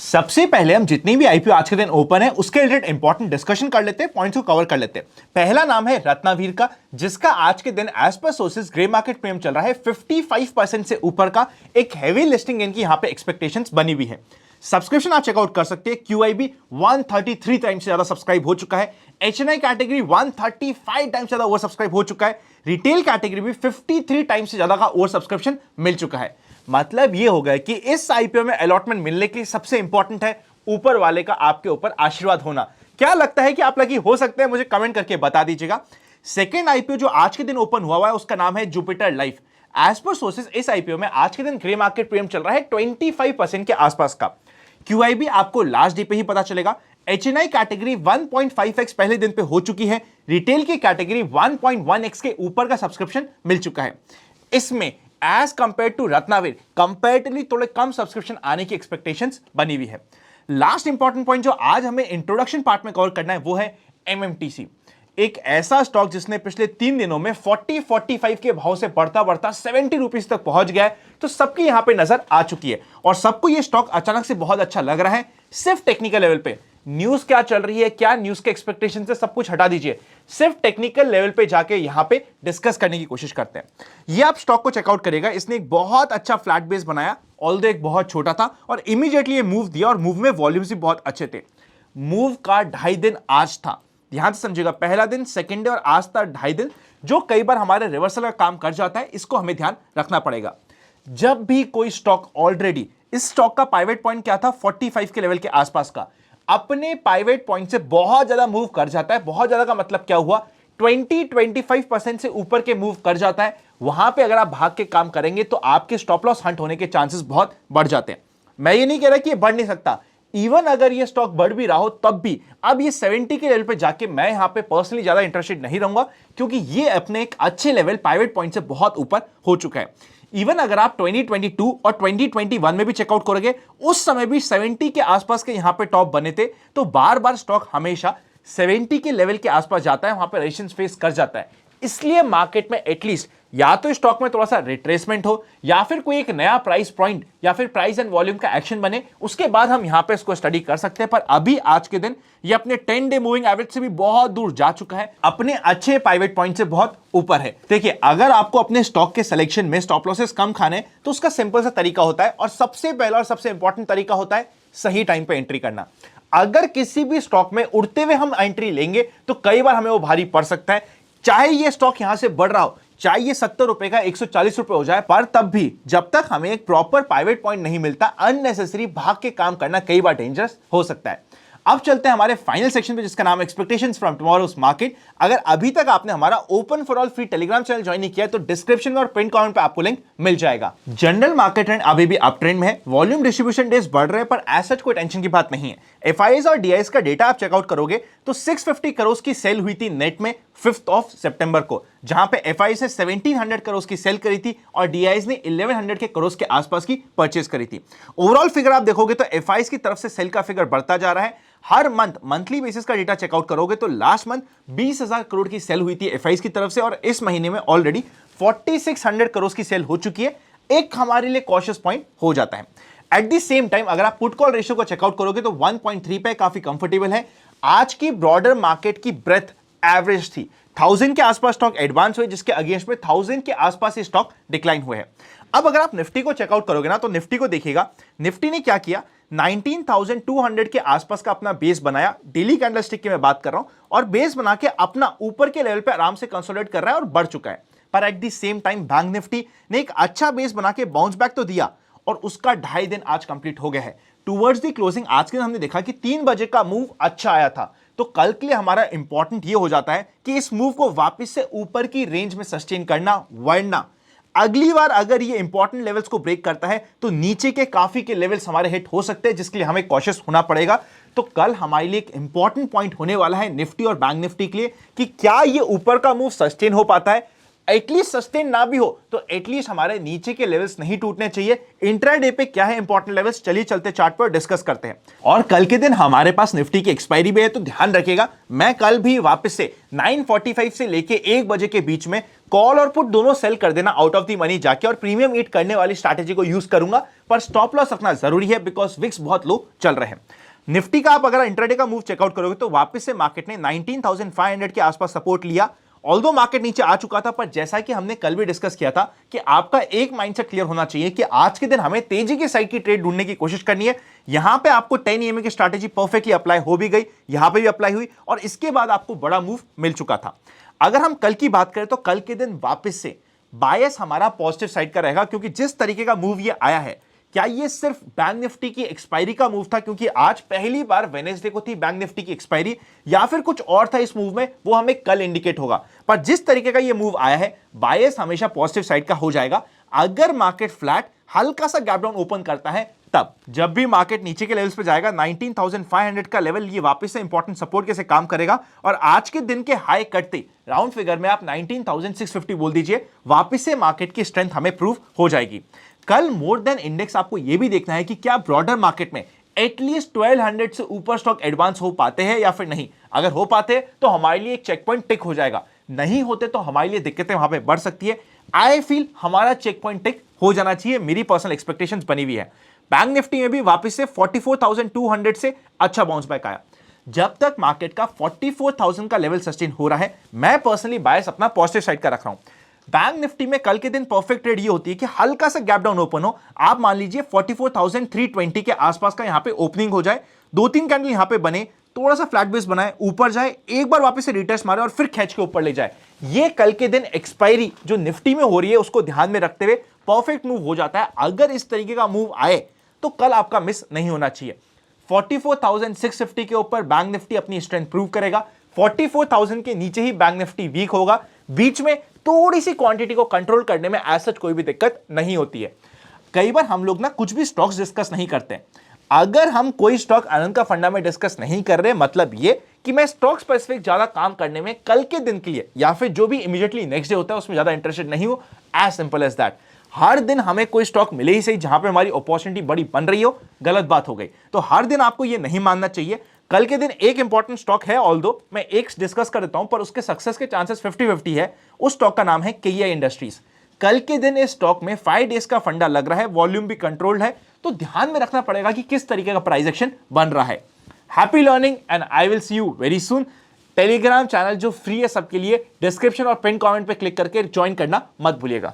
सबसे पहले हम जितनी भी आईपीओ आज के दिन ओपन है उसके रिलेटेड इंपॉर्टेंट डिस्कशन कर लेते हैं, पॉइंट्स को कवर कर लेते हैं। पहला नाम है रत्नावीर का, जिसका आज के दिन as per sources grey market premium चल रहा है 55% से ऊपर का। एक हैवी लिस्टिंग इनकी यहां पे एक्सपेक्टेशंस बनी हुई है। सब्सक्रिप्शन आप चेकआउट कर सकते हैं। क्यूआईबी 133 टाइम्स से ज्यादा सब्सक्राइब हो चुका है। एचएनआई कैटेगरी 135 टाइम्स ज्यादा ओवर सब्सक्राइब हो चुका है। रिटेल कैटेगरी भी 53 टाइम्स से ज्यादा का ओवर सब्सक्रिप्शन मिल चुका है। मतलब ये हो गया कि इस आईपीओ में अलॉटमेंट मिलने के लिए सबसे इंपॉर्टेंट है ऊपर वाले का आपके ऊपर आशीर्वाद होना। क्या लगता है कि आप लकी हो सकते हैं? मुझे कमेंट करके बता दीजिएगा। सेकंड आईपीओ जो आज के दिन ओपन हुआ है उसका नाम है Jupiter life. As per sources इस आईपीओ में आज के दिन ग्रे मार्केट प्रीमियम चल रहा है 25% के आसपास का। क्यूआईबी आपको लास्ट डे पे ही पता चलेगा। एचएनआई कैटेगरी 1.5x पहले दिन पे हो चुकी है। रिटेल की कैटेगरी 1.1x के ऊपर का सब्सक्रिप्शन मिल चुका है। इसमें एज कंपेयर टू रत्नावीर कंपेरेटिवली थोड़े कम सब्सक्रिप्शन आने की एक्सपेक्टेशंस बनी हुई है। लास्ट इंपॉर्टेंट पॉइंट जो आज हमें इंट्रोडक्शन पार्ट में कवर करना है वो है एमएमटीसी। एक ऐसा स्टॉक जिसने पिछले 3 दिनों में 40-45 के भाव से बढ़ता बढ़ता 70 रुपीज तक पहुंच गया है। तो सबकी यहां पे नजर आ चुकी है और सबको यह स्टॉक अचानक से बहुत अच्छा लग रहा है। सिर्फ टेक्निकल लेवल पे न्यूज क्या चल रही है, क्या न्यूज के एक्सपेक्टेशन से सब कुछ हटा दीजिए, सिर्फ टेक्निकल लेवल पे जाके यहां पे डिस्कस करने की कोशिश करते हैं। ये आप स्टॉक को चेकआउट करेगा। इसने एक बहुत अच्छा फ्लैट बेस बनाया, ऑल्दो एक बहुत छोटा था, और इमीडिएटली ये मूव दिया और मूव में वॉल्यूम्स भी बहुत अच्छे थे। मूव का 2.5 दिन आज था, ध्यान से समझिएगा। पहला दिन, सेकेंड डे और आज था 2.5 दिन, जो कई बार हमारे रिवर्सल का काम कर जाता है। इसको हमें ध्यान रखना पड़ेगा। जब भी कोई स्टॉक ऑलरेडी, इस स्टॉक का पाइवेट पॉइंट क्या था 45 के लेवल के आसपास का, अपने पाइवेट पॉइंट से बहुत ज्यादा मूव कर जाता है। बहुत ज्यादा का मतलब क्या हुआ, 20-25% से ऊपर के मूव कर जाता है। वहां पे अगर आप भाग के काम करेंगे तो आपके स्टॉप लॉस हंट होने के चांसेस बहुत बढ़ जाते हैं। मैं ये नहीं कह रहा कि ये बढ़ नहीं सकता, इवन अगर ये स्टॉक बढ़ भी रहा हो तब भी अब ये 70 के लेवल पे जाके मैं यहां पे पर्सनली ज्यादा इंटरेस्टेड नहीं रहूंगा, क्योंकि ये अपने एक अच्छे लेवल पाइवेट पॉइंट से बहुत ऊपर हो चुका है। इवन अगर आप 2022 और 2021 में भी चेकआउट करोगे, उस समय भी 70 के आसपास के यहां पे टॉप बने थे। तो बार बार स्टॉक हमेशा 70 के लेवल के आसपास जाता है, वहां पे रेजिस्टेंस फेस कर जाता है। इसलिए मार्केट में एटलीस्ट या तो स्टॉक में थोड़ा सा रिट्रेसमेंट हो, या फिर कोई एक नया प्राइस पॉइंट या फिर प्राइस एंड वॉल्यूम का एक्शन बने, उसके बाद हम यहां पे इसको स्टडी कर सकते हैं। पर अभी आज के दिन ये अपने 10 डे मूविंग एवरेज से भी बहुत दूर जा चुका है, अपने अच्छे पाइवेट पॉइंट से बहुत ऊपर है। देखिए, अगर आपको अपने स्टॉक के सिलेक्शन में स्टॉप लॉसेस कम खाने, तो उसका सिंपल सा तरीका होता है, और सबसे पहला और सबसे इंपॉर्टेंट तरीका होता है सही टाइम पे एंट्री करना। अगर किसी भी स्टॉक में उड़ते हुए हम एंट्री लेंगे तो कई बार हमें वो भारी पड़ सकता है। चाहे ये स्टॉक यहां से बढ़ रहा हो, चाहे ये 70 रुपए का 140 रुपए हो जाए, पर तब भी जब तक हमें एक प्रॉपर पाइवेट पॉइंट नहीं मिलता, अननेसेसरी भाग के काम करना कई बार डेंजरस हो सकता है। अब चलते हैं हमारे फाइनल सेक्शन पे, जिसका नाम है एक्सपेक्टेशंस फ्रॉम टुमारोज मार्केट। अगर अभी तक आपने हमारा open for all free Telegram channel join नहीं किया है तो डिस्क्रिप्शन में और पिन कमेंट पे आपको लिंक मिल जाएगा। जनरल मार्केट ट्रेंड अभी भी अप ट्रेंड में है। वॉल्यूम डिस्ट्रीब्यूशन डेज बढ़ रहे हैं, पर एज सच कोई टेंशन की बात नहीं है। एफआईआईज और डीआईएस का डेटा आप चेकआउट करोगे तो 650 करोड़ की सेल हुई थी नेट में 5 सितंबर को, जहां पे एफआई से 1700 करोड़ की सेल करी थी और डीआईएस ने 1100 के करोड़ के आसपास की परचेज करी थी। ओवरऑल फिगर आप देखोगे तो एफआई की तरफ से सेल का फिगर बढ़ता जा रहा है। हर मंथली बेसिस का डेटा चेकआउट करोगे तो लास्ट मंथ 20,000 करोड़ की सेल हुई थी एफआई की तरफ से, और इस महीने में ऑलरेडी 4600 करोड़ की सेल हो चुकी है। एक हमारे लिए कॉशियस पॉइंट हो जाता है। एट द सेम टाइम अगर आप पुट कॉल रेशियो को चेकआउट करोगे तो 1.3 पे काफी कंफर्टेबल है। आज की ब्रॉडर मार्केट की ब्रेथ एवरेज थी 1000 के आसपास स्टॉक एडवांस हुए, जिसके अगेंस्ट में 1000 के आसपास ही स्टॉक डिक्लाइन हुए हैं। अब अगर आप निफ्टी को चेकआउट करोगे ना तो निफ्टी को देखिएगा, निफ्टी ने क्या किया, 19,200 के आसपास का अपना बेस बनाया। डेली कैंडलस्टिक की मैं बात कर रहा हूं, और बेस बना के अपना ऊपर के लेवल पे आराम से कंसोलिडेट कर रहा है और बढ़ चुका है। पर at the same time bank Nifty ने एक अच्छा बेस बना के बाउंस बैक तो दिया, और उसका 2.5 दिन आज कंप्लीट हो गया है। टुवर्ड्स द क्लोजिंग आज के दिन हमने देखा कि 3 बजे का मूव अच्छा आया था। तो कल के लिए हमारा इंपॉर्टेंट ये हो जाता है कि इस मूव को वापस से ऊपर की रेंज में सस्टेन करना, वरना अगली बार अगर ये इंपॉर्टेंट लेवल्स को ब्रेक करता है तो नीचे के काफी के लेवल्स हमारे हिट हो सकते हैं, जिसके लिए हमें कॉशियस होना पड़ेगा। तो कल हमारे लिए एक इंपॉर्टेंट पॉइंट होने वाला है निफ्टी और बैंक निफ्टी के लिए कि क्या ये ऊपर का मूव सस्टेन हो पाता है। एटलीस्ट सस्टेन ना भी हो तो एटलीस्ट हमारे नीचे के लेवल्स नहीं टूटने चाहिए। इंट्राडे पे क्या है इंपॉर्टेंट लेवल्स, चलिए चलते चार्ट पर डिस्कस करते हैं। और कल के दिन हमारे पास निफ्टी की एक्सपायरी भी है, तो ध्यान रखिएगा मैं कल भी वापस से 9:45 से लेके 1 बजे के बीच में कॉल और पुट दोनों सेल कर देना आउट ऑफ द मनी जाके और प्रीमियम ईट करने वाली स्ट्रैटेजी को यूज करूंगा, पर स्टॉप लॉस रखना जरूरी है बिकॉज विक्स बहुत लो चल रहे हैं। निफ्टी का आप अगर इंट्राडे का मूव चेकआउट करोगे तो वापस से मार्केट ने 19,500 के आसपास सपोर्ट लिया। ऑल्दो मार्केट नीचे आ चुका था, पर जैसा कि हमने कल भी डिस्कस किया था कि आपका एक माइंडसेट क्लियर होना चाहिए कि आज के दिन हमें तेजी की साइड की ट्रेड ढूंढने की कोशिश करनी है। यहां पे आपको 10 EMA की स्ट्रैटेजी परफेक्टली अप्लाई हो भी गई, यहां पे भी अप्लाई हुई और इसके बाद आपको बड़ा मूव मिल चुका था। अगर हम कल की बात करें तो कल के दिन वापस से बायस हमारा पॉजिटिव साइड का रहेगा, क्योंकि जिस तरीके का मूव ये आया है, क्या ये सिर्फ बैंक निफ्टी की एक्सपायरी का मूव था क्योंकि आज पहली बार वेडनेसडे को थी बैंक निफ्टी की एक्सपायरी, या फिर कुछ और था इस मूव में, वो हमें कल इंडिकेट होगा। पर जिस तरीके का ये मूव आया है, बायस हमेशा पॉजिटिव साइड का हो जाएगा। अगर मार्केट फ्लैट हल्का सा गैप डाउन ओपन करता है, तब जब भी मार्केट नीचे के लेवल्स पे जाएगा 19,500 का लेवल ये वापस से इंपॉर्टेंट सपोर्ट के से काम करेगा और आज के दिन के हाई कटते राउंड फिगर में आप 19,650 बोल दीजिए, वापस से मार्केट की स्ट्रेंथ हमें प्रूव हो जाएगी। कल मोर देन इंडेक्स आपको यह भी देखना है कि क्या ब्रॉडर मार्केट में एटलीस्ट 1200 से ऊपर स्टॉक एडवांस हो पाते हैं या फिर नहीं। अगर हो पाते तो हमारे लिए एक चेक पॉइंट टिक हो जाएगा, नहीं होते तो हमारे लिए दिक्कतें वहां पे बढ़ सकती है। आई फील हमारा चेक पॉइंट टिक हो जाना चाहिए, मेरी पर्सनल एक्सपेक्टेशंस बनी हुई है। बैंक निफ्टी में भी वापस से 44,200 से अच्छा बाउंस बैक आया। जब तक मार्केट का 44,000 का लेवल सस्टेन हो रहा है, मैं पर्सनली बायस अपना पॉजिटिव साइड का रख रहा हूं। बैंक निफ्टी में कल के दिन परफेक्ट ट्रेड ये होती है कि हल्का सा गैप डाउन ओपन हो, आप मान लीजिए 44,320 के आसपास का यहां पे ओपनिंग हो जाए, 2-3 कैंडल यहां पे बने, थोड़ा सा फ्लैट बेस बनाए, ऊपर जाए, एक बार वापस से रिटेस्ट मारे और फिर खींच के ऊपर ले जाए। ये कल के दिन एक्सपायरी जो निफ्टी में हो रही है उसको ध्यान में रखते हुए परफेक्ट मूव हो जाता है। अगर इस तरीके का मूव आए तो कल आपका मिस नहीं होना चाहिए। 44,650 के ऊपर बैंक निफ्टी अपनी स्ट्रेंथ प्रूव करेगा, 44,000 के नीचे ही बैंक निफ्टी वीक होगा। बीच में थोड़ी सी क्वांटिटी को कंट्रोल करने में ऐसा कोई भी दिक्कत नहीं होती है। कई बार हम लोग ना कुछ भी स्टॉक्स डिस्कस नहीं करते। अगर हम कोई स्टॉक आनंद का फंडा में डिस्कस नहीं कर रहे, मतलब ये कि मैं स्टॉक स्पेसिफिक ज्यादा काम करने में कल के दिन के लिए या फिर जो भी इमीडिएटली नेक्स्ट डे होता है उसमें ज्यादा इंटरेस्टेड नहीं हूं, एज सिंपल एज दैट। हर दिन हमें कोई स्टॉक मिले ही सही जहां पे हमारी अपॉर्चुनिटी बड़ी बन रही हो, गलत बात हो गई। तो हर दिन आपको ये नहीं मानना चाहिए। कल के दिन एक इंपॉर्टेंट स्टॉक है, ऑल्दो मैं एक डिस्कस कर देता हूं, पर उसके सक्सेस के चांसेस 50-50 है। उस स्टॉक का नाम है KEI इंडस्ट्रीज। कल के दिन इस स्टॉक में 5 डेज का फंडा लग रहा है, वॉल्यूम भी कंट्रोल्ड है, तो ध्यान में रखना पड़ेगा कि किस तरीके का प्राइस एक्शन बन रहा है। Happy learning and I will see you very soon. Telegram channel जो फ्री है सबके लिए, डिस्क्रिप्शन और पिन कमेंट पे क्लिक करके ज्वाइन करना मत भूलिएगा।